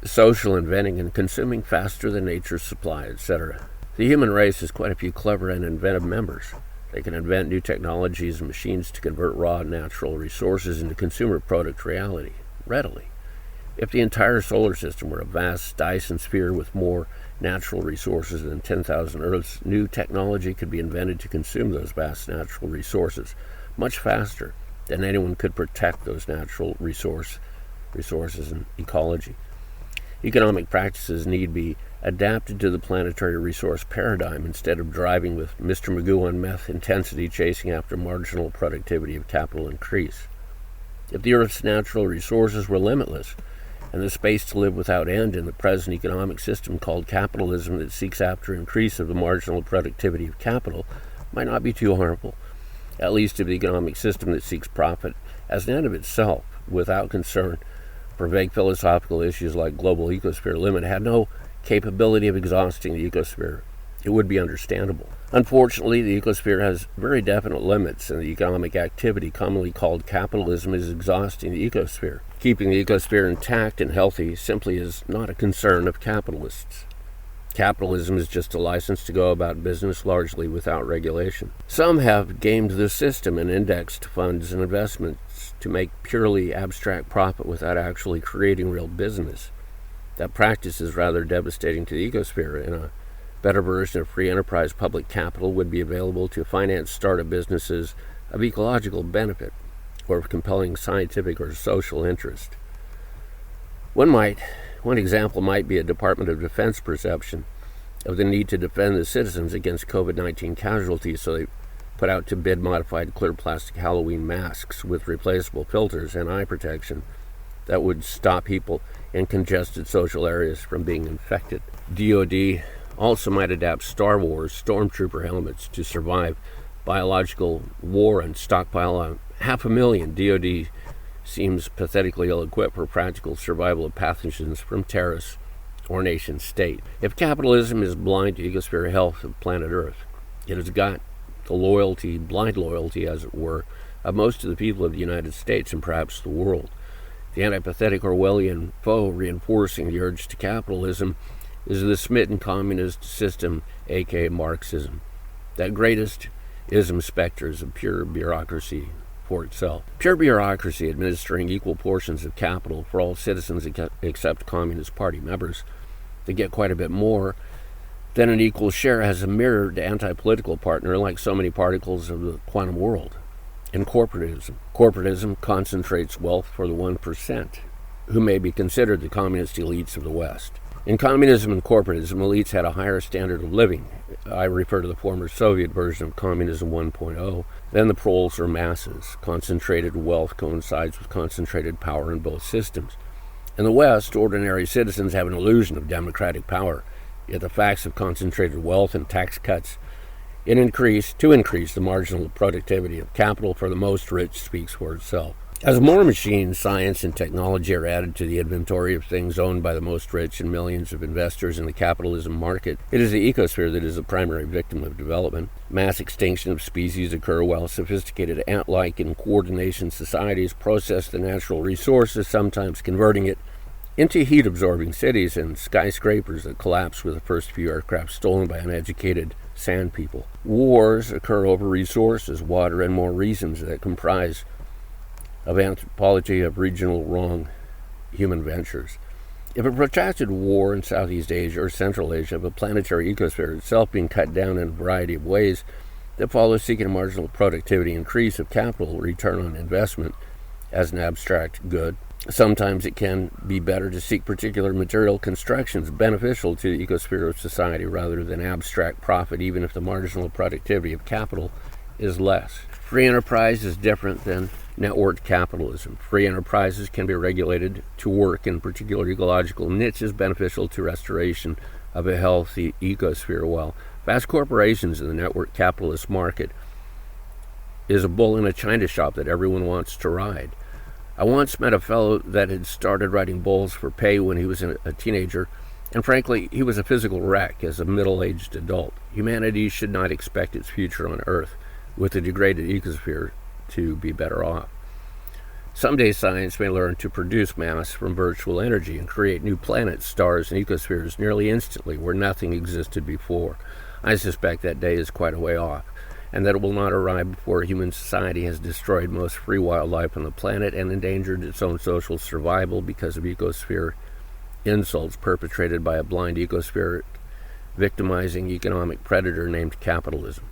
social, inventing and consuming faster than nature's supply, etc. The human race has quite a few clever and inventive members. They can invent new technologies and machines to convert raw natural resources into consumer product reality, readily. If the entire solar system were a vast Dyson sphere with more natural resources than 10,000 Earths, new technology could be invented to consume those vast natural resources much faster than anyone could protect those natural resources and ecology. Economic practices need be adapted to the planetary resource paradigm instead of driving with Mr. Magoo on meth intensity chasing after marginal productivity of capital increase. If the Earth's natural resources were limitless, and the space to live without end in the present economic system called capitalism that seeks after increase of the marginal productivity of capital might not be too harmful, at least if the economic system that seeks profit as an end of itself, without concern for vague philosophical issues like global ecosphere limit, had no capability of exhausting the ecosphere, it would be understandable. Unfortunately, the ecosphere has very definite limits, and the economic activity commonly called capitalism is exhausting the ecosphere. Keeping the ecosphere intact and healthy simply is not a concern of capitalists. Capitalism is just a license to go about business largely without regulation. Some have gamed the system and indexed funds and investments to make purely abstract profit without actually creating real business. That practice is rather devastating to the ecosphere, and a better version of free enterprise public capital would be available to finance startup businesses of ecological benefit or of compelling scientific or social interest. One example might be a Department of Defense perception of the need to defend the citizens against COVID-19 casualties, so they put out to bid modified clear plastic Halloween masks with replaceable filters and eye protection that would stop people in congested social areas from being infected. DoD also might adapt Star Wars stormtrooper helmets to survive biological war and stockpile 500,000. DoD seems pathetically ill-equipped for practical survival of pathogens from terrorists or nation state. If capitalism is blind to ecosphere health of planet Earth, it has got the blind loyalty as it were, of most of the people of the United States and perhaps the world. The antipathetic Orwellian foe reinforcing the urge to capitalism is the smitten communist system, aka Marxism. That greatest ism specters of pure bureaucracy for itself. Pure bureaucracy administering equal portions of capital for all citizens except Communist Party members that get quite a bit more than an equal share has a mirrored anti-political partner like so many particles of the quantum world. In corporatism. Corporatism concentrates wealth for the 1%, who may be considered the communist elites of the West. In communism and corporatism, elites had a higher standard of living. I refer to the former Soviet version of communism 1.0 than the proles or masses. Concentrated wealth coincides with concentrated power in both systems. In the West, ordinary citizens have an illusion of democratic power, yet the facts of concentrated wealth and tax cuts to increase the marginal productivity of capital for the most rich speaks for itself. As more machines, science, and technology are added to the inventory of things owned by the most rich and millions of investors in the capitalism market, it is the ecosphere that is the primary victim of development. Mass extinction of species occur while sophisticated ant-like and coordination societies process the natural resources, sometimes converting it into heat-absorbing cities and skyscrapers that collapse with the first few aircraft stolen by uneducated sand people. Wars occur over resources, water, and more reasons that comprise of anthropology of regional wrong human ventures. If a protracted war in Southeast Asia or Central Asia of a planetary ecosphere itself being cut down in a variety of ways that follows seeking a marginal productivity increase of capital return on investment as an abstract good, sometimes it can be better to seek particular material constructions beneficial to the ecosphere of society rather than abstract profit, even if the marginal productivity of capital is less. Free enterprise is different than networked capitalism. Free enterprises can be regulated to work in particular ecological niches beneficial to restoration of a healthy ecosphere, while vast corporations in the network capitalist market is a bull in a china shop that everyone wants to ride. I once met a fellow that had started riding bulls for pay when he was a teenager, and frankly, he was a physical wreck as a middle-aged adult. Humanity should not expect its future on Earth with a degraded ecosphere to be better off. Someday science may learn to produce mass from virtual energy and create new planets, stars, and ecospheres nearly instantly where nothing existed before. I suspect that day is quite a way off, and that it will not arrive before human society has destroyed most free wildlife on the planet and endangered its own social survival because of ecosphere insults perpetrated by a blind ecosphere victimizing economic predator named capitalism.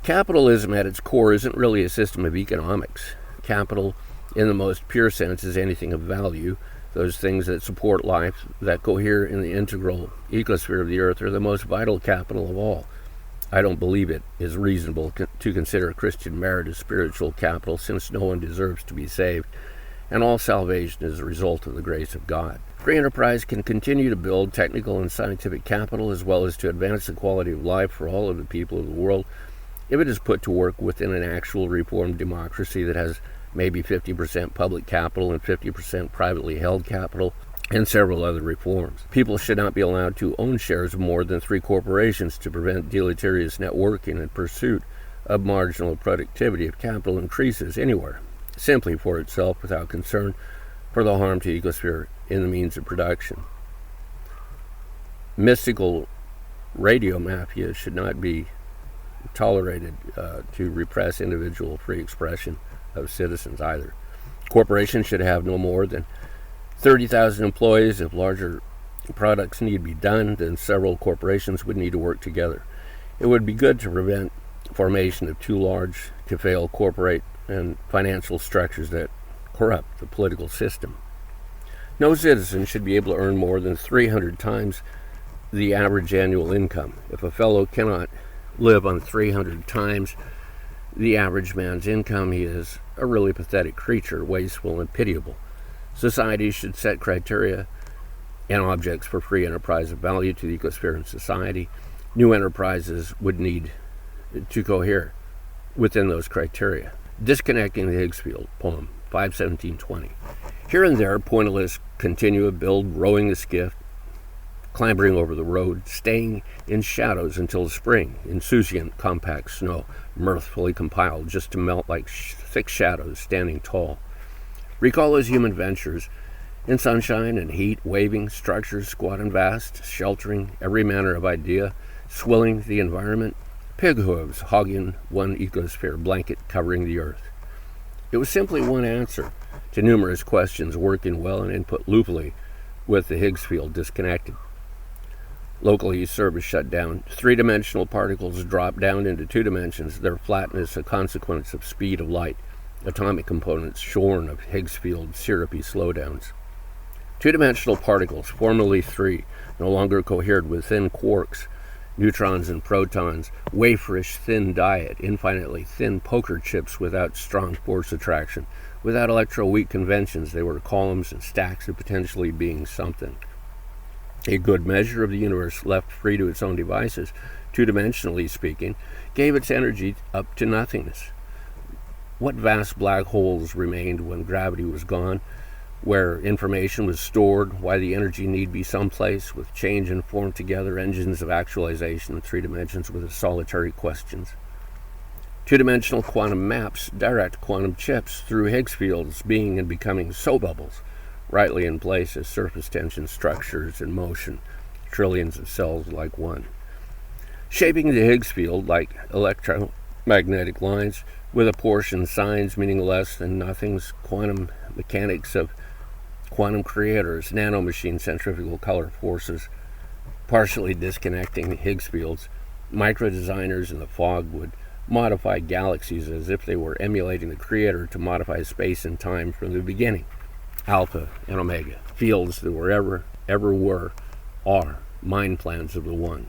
Capitalism at its core isn't really a system of economics. Capital, in the most pure sense, is anything of value. Those things that support life, that cohere in the integral ecosphere of the earth, are the most vital capital of all. I don't believe it is reasonable to consider Christian merit as spiritual capital, since no one deserves to be saved, and all salvation is a result of the grace of God. Free enterprise can continue to build technical and scientific capital, as well as to advance the quality of life for all of the people of the world, if it is put to work within an actual reformed democracy that has maybe 50% public capital and 50% privately held capital, and several other reforms. People should not be allowed to own shares of more than 3 corporations to prevent deleterious networking in pursuit of marginal productivity if capital increases anywhere, simply for itself without concern for the harm to ecosphere in the means of production. Mystical radio mafia should not be tolerated to repress individual free expression of citizens either. Corporations should have no more than 30,000 employees. If larger products need to be done, then several corporations would need to work together. It would be good to prevent formation of too large to fail corporate and financial structures that corrupt the political system. No citizen should be able to earn more than 300 times the average annual income. If a fellow cannot live on 300 times the average man's income, he is a really pathetic creature, wasteful and pitiable. Society should set criteria and objects for free enterprise of value to the ecosphere and society. New enterprises would need to cohere within those criteria. Disconnecting the Higgs field, poem 5:17:20. Here and there, pointillist continue a build, rowing the skiff, clambering over the road, staying in shadows until spring, insouciant compact snow, mirthfully compiled just to melt like thick shadows standing tall. Recall those human ventures in sunshine and heat, waving structures squat and vast, sheltering every manner of idea, swilling the environment, pig hooves hogging one ecosphere blanket covering the earth. It was simply one answer to numerous questions, working well and input loopily with the Higgs field disconnected. Locally, service shut down. 3-dimensional particles drop down into 2 dimensions, their flatness a consequence of speed of light, atomic components shorn of Higgs field syrupy slowdowns. 2-dimensional particles, formerly 3, no longer cohered with thin quarks, neutrons and protons, waferish thin diet, infinitely thin poker chips without strong force attraction. Without electroweak conventions, they were columns and stacks of potentially being something. A good measure of the universe left free to its own devices, 2-dimensionally speaking, gave its energy up to nothingness. What vast black holes remained when gravity was gone, where information was stored, why the energy need be someplace, with change and form together engines of actualization in 3 dimensions with its solitary questions. 2-dimensional quantum maps direct quantum chips through Higgs fields being and becoming so bubbles, rightly in place as surface tension structures in motion, trillions of cells like one. Shaping the Higgs field like electromagnetic lines, with apportioned signs meaning less than nothings, quantum mechanics of quantum creators, nanomachine centrifugal color forces, partially disconnecting the Higgs fields, micro-designers in the fog would modify galaxies as if they were emulating the creator to modify space and time from the beginning. Alpha and Omega, fields that were ever were, are mind plans of the One.